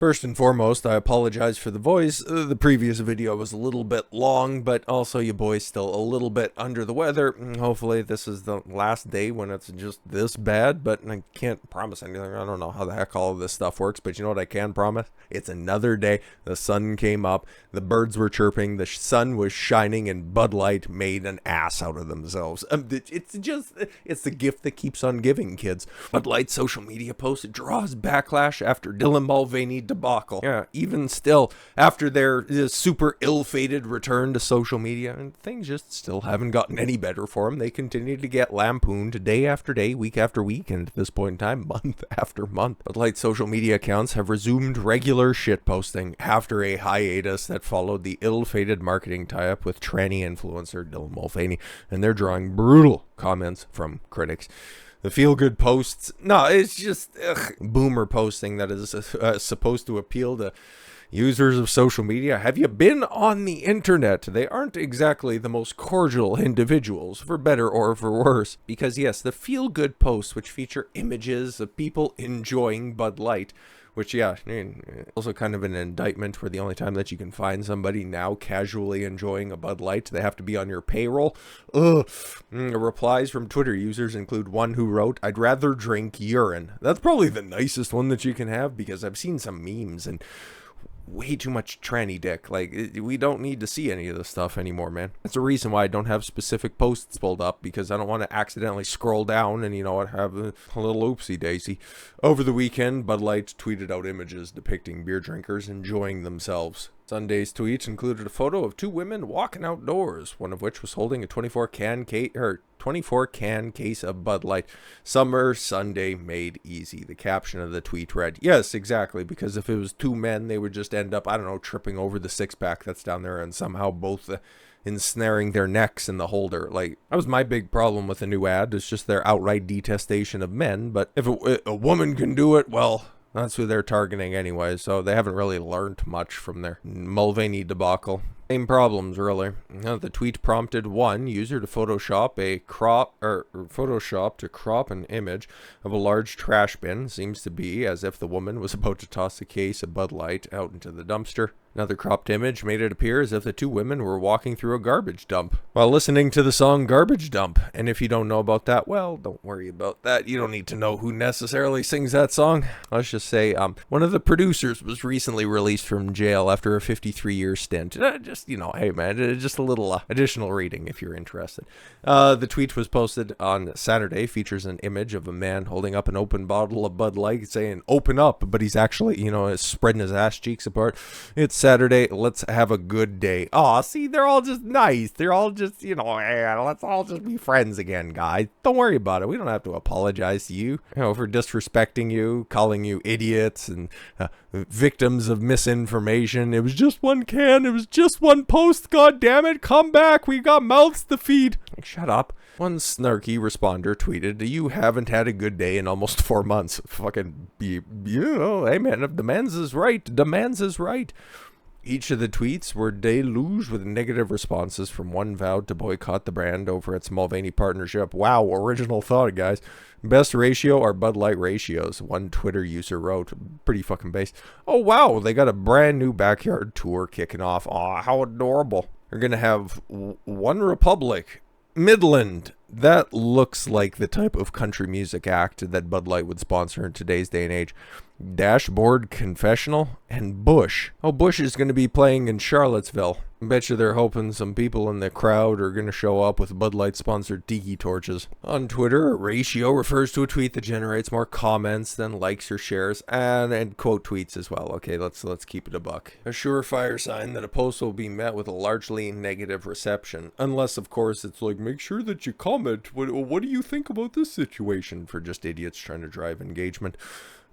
First and foremost, I apologize for the voice. The previous video was a little bit long, but also your boy's still a little bit under the weather. Hopefully this is the last day when it's just this bad, but I can't promise anything. I don't know how the heck all of this stuff works, but you know what I can promise? It's another day. The sun came up, the birds were chirping, the sun was shining, and Bud Light made an ass out of themselves. It's the gift that keeps on giving, kids. Bud Light's social media post draws backlash after Dylan Mulvaney debacle. Yeah, even still, after their super ill-fated return to social media, and things just still haven't gotten any better for them. They continue to get lampooned day after day, week after week, and at this point in time, month after month. Bud Light social media accounts have resumed regular shitposting after a hiatus that followed the ill-fated marketing tie-up with tranny influencer Dylan Mulvaney, and they're drawing brutal comments from critics. The feel-good posts, no, it's just boomer posting that is supposed to appeal to users of social media. Have you been on the internet? They aren't exactly the most cordial individuals, for better or for worse. Because yes, the feel-good posts, which feature images of people enjoying Bud Light, which, yeah, also kind of an indictment where the only time that you can find somebody now casually enjoying a Bud Light, they have to be on your payroll. Replies from Twitter users include one who wrote, "I'd rather drink urine." That's probably the nicest one that you can have, because I've seen some memes and way too much tranny dick. Like, we don't need to see any of this stuff anymore, man. That's the reason why I don't have specific posts pulled up, because I don't want to accidentally scroll down and, you know what, have a little oopsie daisy. Over the weekend, Bud Light tweeted out images depicting beer drinkers enjoying themselves. Sunday's tweet included a photo of two women walking outdoors, one of which was holding a 24-can case of Bud Light. Summer Sunday made easy. The caption of the tweet read, "Yes, exactly, because if it was two men, they would just end up, I don't know, tripping over the six-pack that's down there and somehow both ensnaring their necks in the holder." Like, that was my big problem with the new ad. It's just their outright detestation of men. But if a woman can do it, well, that's who they're targeting anyway, so they haven't really learned much from their Mulvaney debacle. Same problems, really. The tweet prompted one user to Photoshop to crop an image of a large trash bin. Seems to be as if the woman was about to toss a case of Bud Light out into the dumpster. Another cropped image made it appear as if the two women were walking through a garbage dump while listening to the song Garbage Dump. And if you don't know about that, well, don't worry about that. You don't need to know who necessarily sings that song. Let's just say one of the producers was recently released from jail after a 53-year stint. Just, you know, hey man, just a little additional reading if you're interested. The tweet was posted on Saturday, features an image of a man holding up an open bottle of Bud Light saying, "Open up," but he's actually, you know, spreading his ass cheeks apart. It's Saturday, let's have a good day. Aw, see, they're all just nice. They're all just, you know, let's all just be friends again, guys. Don't worry about it. We don't have to apologize to you, for disrespecting you, calling you idiots and victims of misinformation. It was just one can. It was just one post. God damn it. Come back. We got mouths to feed. Like, shut up. One snarky responder tweeted, "You haven't had a good day in almost 4 months. Fucking, you know, hey man, if demands is right, demands is right." Each of the tweets were deluged with negative responses, from one vowed to boycott the brand over its Mulvaney partnership. Wow, original thought, guys. "Best ratio are Bud Light ratios," one Twitter user wrote. Pretty fucking base. "Oh wow, they got a brand new backyard tour kicking off. Aw, how adorable. They're gonna have One Republic, Midland." That looks like the type of country music act that Bud Light would sponsor in today's day and age. Dashboard Confessional, and Bush. Oh, Bush is going to be playing in Charlottesville. I bet you they're hoping some people in the crowd are going to show up with Bud Light sponsored tiki torches. On Twitter, a ratio refers to a tweet that generates more comments than likes or shares, and quote tweets as well. Okay, let's keep it a buck. A surefire sign that a post will be met with a largely negative reception, unless of course it's like, make sure that you comment. What do you think about this situation? For just idiots trying to drive engagement.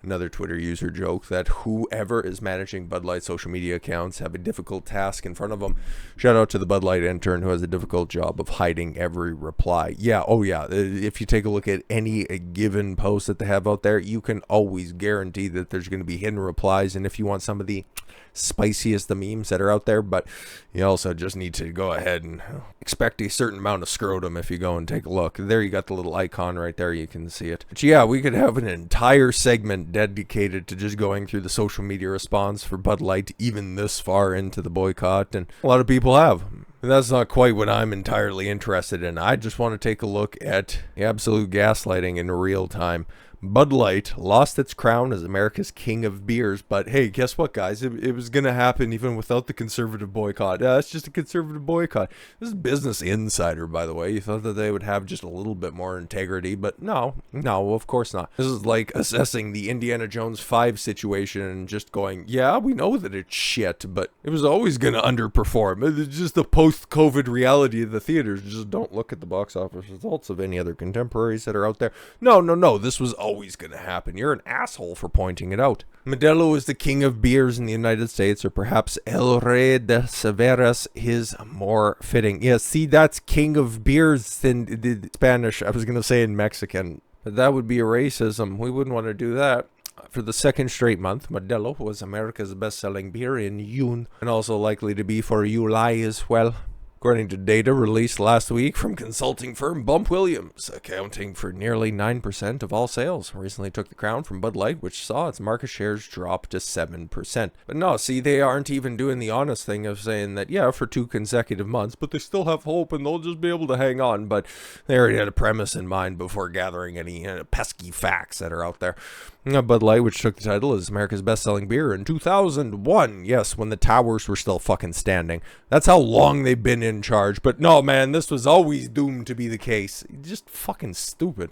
Another Twitter user joked that whoever is managing Bud Light social media accounts have a difficult task in front of them. Shout out to the Bud Light intern who has a difficult job of hiding every reply. Yeah, oh yeah, if you take a look at any given post that they have out there, you can always guarantee that there's going to be hidden replies, and if you want some of the spiciest the memes that are out there, but you also just need to go ahead and expect a certain amount of scrotum if you go and take a look. There you got the little icon right there, you can see it. But yeah, we could have an entire segment dedicated to just going through the social media response for Bud Light even this far into the boycott, and a lot of people have. That's not quite what I'm entirely interested in. I just want to take a look at the absolute gaslighting in real time. Bud Light lost its crown as America's king of beers, but hey, guess what, guys? It was going to happen even without the conservative boycott. It's just a conservative boycott. This is Business Insider, by the way. You thought that they would have just a little bit more integrity, but no, of course not. This is like assessing the Indiana Jones 5 situation and just going, yeah, we know that it's shit, but it was always going to underperform. It's just the post-COVID reality of the theaters. Just don't look at the box office results of any other contemporaries that are out there. No, this was always going to happen. You're an asshole for pointing it out. Modelo is the king of beers in the United States, or perhaps El Rey de Severas is more fitting. Yeah, see, that's king of beers in the Spanish. I was going to say in Mexican, but that would be a racism. We wouldn't want to do that. For the second straight month, Modelo was America's best-selling beer in June, and also likely to be for July as well. According to data released last week from consulting firm Bump Williams, accounting for nearly 9% of all sales, recently took the crown from Bud Light, which saw its market shares drop to 7%. But no, see, they aren't even doing the honest thing of saying that, yeah, for 2 consecutive months, but they still have hope and they'll just be able to hang on. But they already had a premise in mind before gathering any pesky facts that are out there. Bud Light, which took the title as America's best-selling beer in 2001. Yes, when the towers were still fucking standing. That's how long they've been in charge. But no, man, this was always doomed to be the case. Just fucking stupid.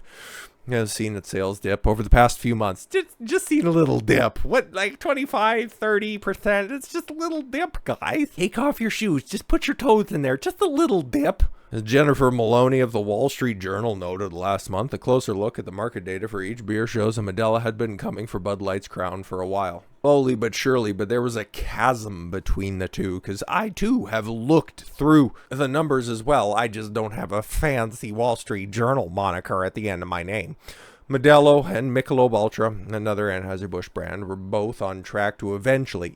Has seen its sales dip over the past few months. Just seen a little dip. What, like 25, 30%? It's just a little dip, guys. Take off your shoes. Just put your toes in there. Just a little dip. As Jennifer Mulvaney of the Wall Street Journal noted last month, a closer look at the market data for each beer shows that Modelo had been coming for Bud Light's crown for a while. Slowly but surely, but there was a chasm between the two, because I too have looked through the numbers as well. I just don't have a fancy Wall Street Journal moniker at the end of my name. Modelo and Michelob Ultra, another Anheuser Busch brand, were both on track to eventually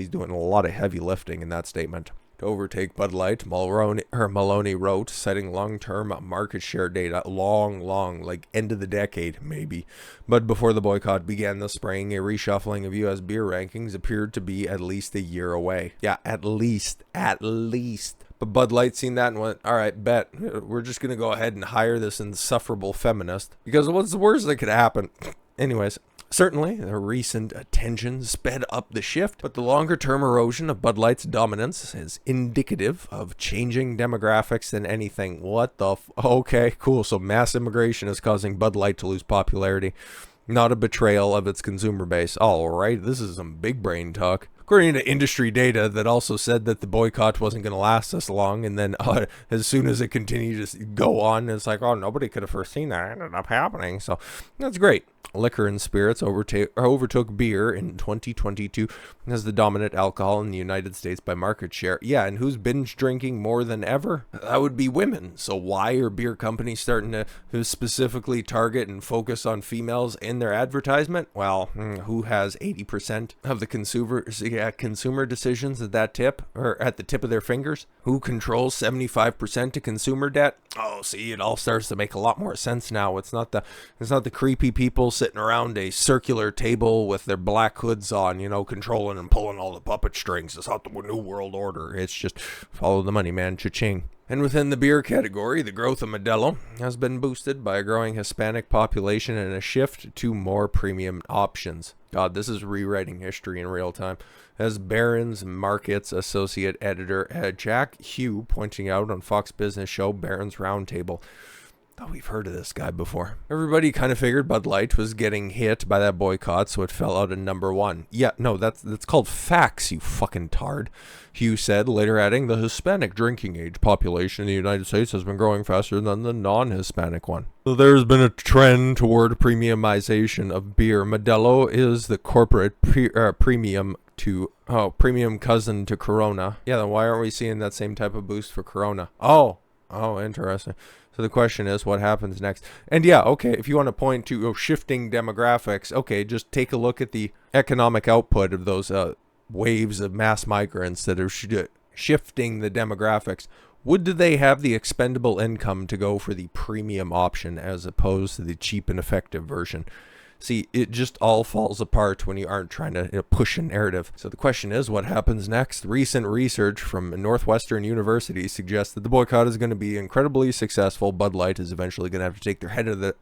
doing a lot of heavy lifting in that statement. To overtake Bud Light, Maloney wrote, citing long-term market share data, long, like end of the decade, maybe. But before the boycott began this spring, a reshuffling of U.S. beer rankings appeared to be at least a year away. Yeah, at least. But Bud Light seen that and went, all right, bet. We're just going to go ahead and hire this insufferable feminist. Because what's the worst that could happen? Anyways. Certainly, the recent attention sped up the shift, but the longer-term erosion of Bud Light's dominance is indicative of changing demographics than anything. What the okay, cool. So mass immigration is causing Bud Light to lose popularity, not a betrayal of its consumer base. All right, this is some big brain talk. According to industry data that also said that the boycott wasn't going to last this long, and then as soon as it continued to go on, it's like, oh, nobody could have foreseen that. It ended up happening. So that's great. Liquor and spirits overtook beer in 2022 as the dominant alcohol in the United States by market share. Yeah, and who's binge drinking more than ever? That would be women. So why are beer companies starting to specifically target and focus on females in their advertisement? Well, who has 80% of the consumer decisions at that tip, or at the tip of their fingers? Who controls 75% of consumer debt? Oh, see, it all starts to make a lot more sense now. It's not the creepy people sitting around a circular table with their black hoods on, controlling and pulling all the puppet strings. It's not the New World Order. It's just follow the money, man. Cha-ching. And within the beer category, the growth of Modelo has been boosted by a growing Hispanic population and a shift to more premium options. God, this is rewriting history in real time. As Barron's Markets Associate Editor Jack Hugh pointing out on Fox Business show Barron's Roundtable. Oh, we've heard of this guy before. Everybody kind of figured Bud Light was getting hit by that boycott, so it fell out at number 1. Yeah, no, that's called facts, you fucking tard. Hugh said, later adding, the Hispanic drinking age population in the United States has been growing faster than the non-Hispanic one. So there's been a trend toward premiumization of beer. Modelo is the corporate premium cousin to Corona. Yeah, then why aren't we seeing that same type of boost for Corona? Oh, interesting. So the question is, what happens next? And yeah, okay, if you want to point to shifting demographics, okay, just take a look at the economic output of those waves of mass migrants that are shifting the demographics, would they have the expendable income to go for the premium option as opposed to the cheap and effective version? See, it just all falls apart when you aren't trying to push a narrative. So the question is, what happens next? Recent research from Northwestern University suggests that the boycott is going to be incredibly successful. Bud Light is eventually going to have to take their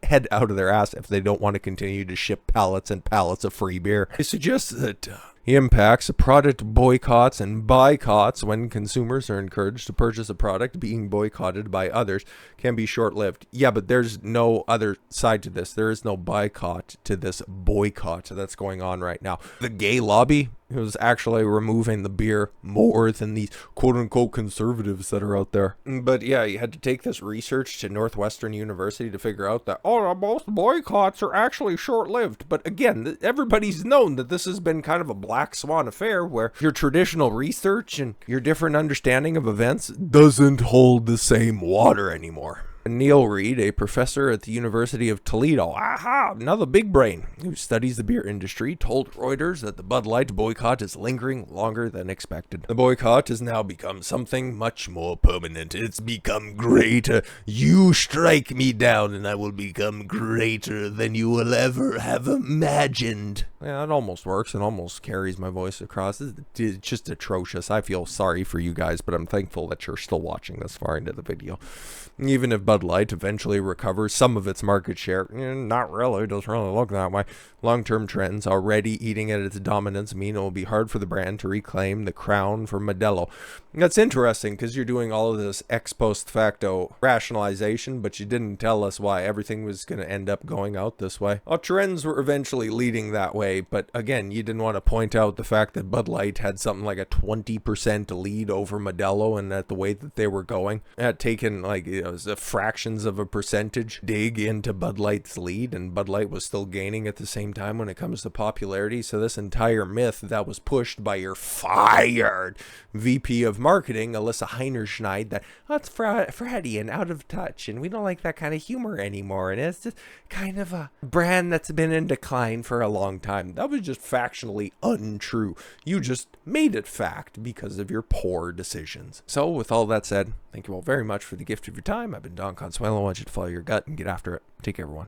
head out of their ass if they don't want to continue to ship pallets and pallets of free beer. It suggests that the impacts of product boycotts and boycotts when consumers are encouraged to purchase a product being boycotted by others can be short-lived. Yeah, but there's no other side to this. There is no boycott to this boycott that's going on right now. The gay lobby was actually removing the beer more than these quote-unquote conservatives that are out there. But yeah, you had to take this research to Northwestern University to figure out that, oh, most boycotts are actually short-lived. But again, everybody's known that this has been kind of a black swan affair where your traditional research and your different understanding of events doesn't hold the same water anymore. Neil Reed, a professor at the University of Toledo, another big brain, who studies the beer industry, told Reuters that the Bud Light boycott is lingering longer than expected. The boycott has now become something much more permanent. It's become greater. You strike me down and I will become greater than you will ever have imagined. Yeah, it almost works. It almost carries my voice across. It's just atrocious. I feel sorry for you guys, but I'm thankful that you're still watching this far into the video. Even if Bud Light eventually recovers some of its market share, not really, it doesn't really look that way. Long-term trends already eating at its dominance mean it will be hard for the brand to reclaim the crown for Modelo. That's interesting because you're doing all of this ex post facto rationalization, but you didn't tell us why everything was going to end up going out this way. Well, trends were eventually leading that way, but again, you didn't want to point out the fact that Bud Light had something like a 20% lead over Modelo, and at the way that they were going, it had taken fractions of a percentage dig into Bud Light's lead, and Bud Light was still gaining at the same time when it comes to popularity. So this entire myth that was pushed by your fired VP of marketing, Alyssa Heinerschneid, that it's fratty and out of touch and we don't like that kind of humor anymore, and it's just kind of a brand that's been in decline for a long time. That was just factually untrue. You just made it fact because of your poor decisions. So with all that said, thank you all very much for the gift of your time. I've been Don Consuelo. I want you to follow your gut and get after it. Take care, everyone.